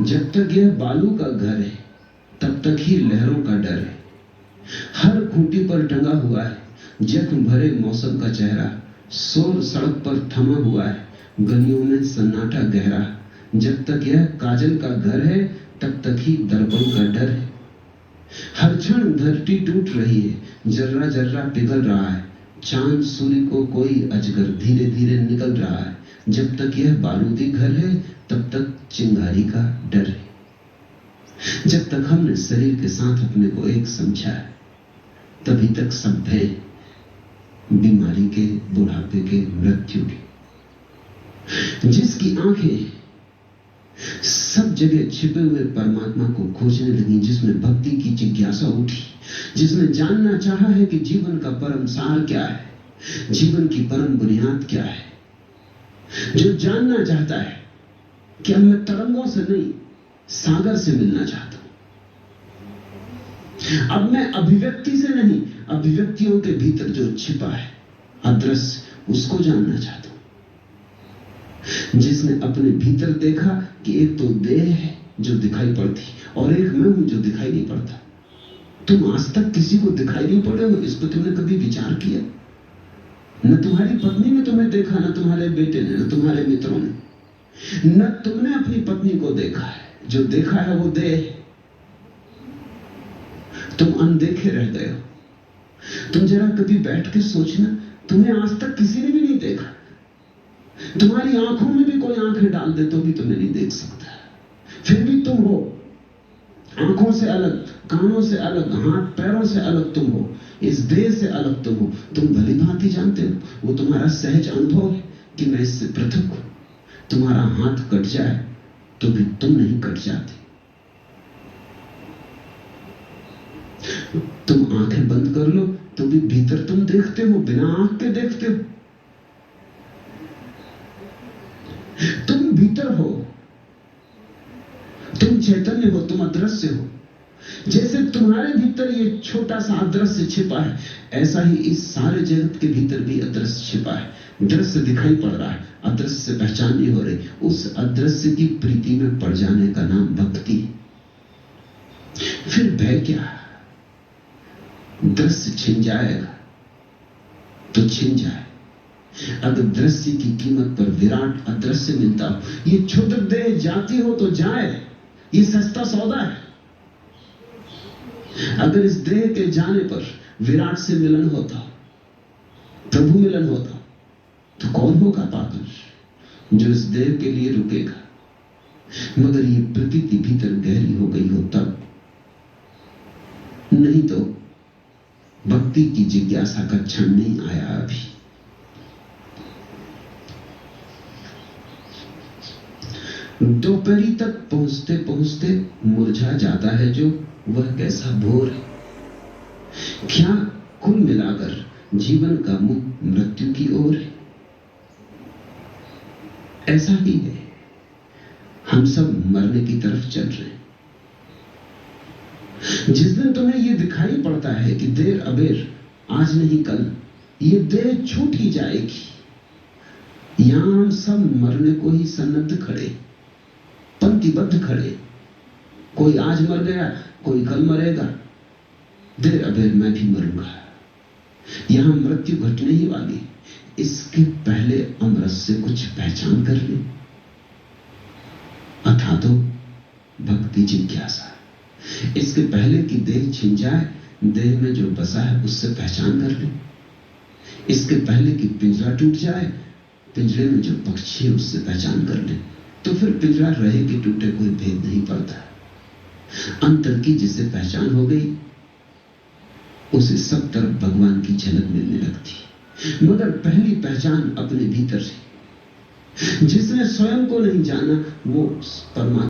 जब तक यह बालू का घर है तब तक ही लहरों का डर है। हर खूंटी पर टंगा हुआ है जख्म भरे मौसम का चेहरा। शोर सड़क पर थमा हुआ है, गलियों में सन्नाटा गहरा। जब तक यह काजल का घर है तब तक ही दर्पण का डर है। हर क्षण धरती टूट रही है, जर्रा जर्रा पिघल रहा है। चांद सूर्य को कोई अजगर धीरे धीरे निकल रहा है। जब तक यह बारूदी घर है तब तक चिंगारी का डर है। जब तक हमने शरीर के साथ अपने को एक समझा है तभी तक सब भय, बीमारी के, बुढ़ापे के, मृत्यु के। जिसकी आंखें सब जगह छिपे हुए परमात्मा को खोजने लगी, जिसमें भक्ति की जिज्ञासा उठी, जिसने जानना चाहा है कि जीवन का परम सार क्या है, जीवन की परम बुनियाद क्या है, जो जानना चाहता है कि अब मैं तरंगों से नहीं सागर से मिलना चाहता हूं, अब मैं अभिव्यक्ति से नहीं अभिव्यक्तियों के भीतर जो छिपा है अदृश्य, उसको जानना चाहता हूं। जिसने अपने भीतर देखा कि एक तो देह है जो दिखाई पड़ती और एक मैं हूं जो दिखाई नहीं पड़ता। तुम आज तक किसी को दिखाई नहीं पड़े हो, इस पर तुमने कभी विचार किया? न तुम्हारी पत्नी ने तुम्हें देखा, न तुम्हारे बेटे ने, न तुम्हारे मित्रों ने, न तुमने अपनी पत्नी को देखा है। जो देखा है वो देह है। तुम अनदेखे रह गए हो। तुम जरा कभी बैठ के सोचना, तुम्हें आज तक किसी ने भी नहीं देखा। तुम्हारी आंखों में भी कोई आंखें डाल दे तो भी तुम्हें नहीं देख सकता। फिर भी तुम हो, आंखों से अलग, कानों से अलग, हाथ पैरों से अलग तुम हो, इस देह से अलग तुम हो। तुम भली भांति जानते हो, वो तुम्हारा सहज अनुभव है कि मैं इससे पृथक हूं। तुम्हारा हाथ कट जाए तो भी तुम नहीं कट जाते। तुम आंखें बंद कर लो तो भी भीतर तुम देखते हो, बिना आंख के देखते हो। तुम भीतर हो, तुम चैतन्य हो, तुम अदृश्य हो। जैसे तुम्हारे भीतर ये छोटा सा अदृश्य छिपा है, ऐसा ही इस सारे जगत के भीतर भी अदृश्य छिपा है। दृश्य दिखाई पड़ रहा है, अदृश्य से पहचान नहीं हो रही। उस अदृश्य की प्रीति में पड़ जाने का नाम भक्ति। फिर भय क्या? दृश्य छिन जाएगा तो छिन जाए। अगर दृश्य की कीमत पर विराट अदृश्य मिलता हो, ये क्षुद्र देह जाती हो तो जाए, ये सस्ता सौदा है। अगर इस देह के जाने पर विराट से मिलन होता, प्रभु मिलन होता, तो कौन होगा पागल जो इस देह के लिए रुकेगा? मगर ये प्रतीति भीतर गहरी हो गई हो तब, नहीं तो भक्ति की जिज्ञासा का क्षण नहीं आया अभी। दोपहरी तक पहुंचते पहुंचते मुरझा जाता है जो, वह कैसा भोर है। क्या कुल मिलाकर जीवन का मुख मृत्यु की ओर है? ऐसा ही है, हम सब मरने की तरफ चल रहे हैं। जिस दिन तुम्हें यह दिखाई पड़ता है कि देर अबेर, आज नहीं कल, ये देह छूट ही जाएगी, यहां हम सब मरने को ही सन्नद्ध खड़े, पंक्तिबद्ध खड़े। कोई आज मर गया, कोई कल मरेगा, देर अबेर मैं भी मरूंगा। यहां मृत्यु घटने ही वाली, इसके पहले अमृत से कुछ पहचान कर ले। अथा तो भक्ति जिज्ञासा, इसके पहले कि देह छिन जाए, देह में जो बसा है उससे पहचान कर ले। इसके पहले कि पिंजरा टूट जाए, पिंजरे में जो पक्षी है उससे पहचान कर ले। तो फिर पिंजरा रहे कि टूटे कोई भेद नहीं पड़ता। अंतर की जिसे पहचान हो गई, उसे सब तरफ भगवान की झलक मिलने लगती। मगर पहली पहचान अपने भीतर से। जिसने स्वयं को नहीं जाना वो परमात्मा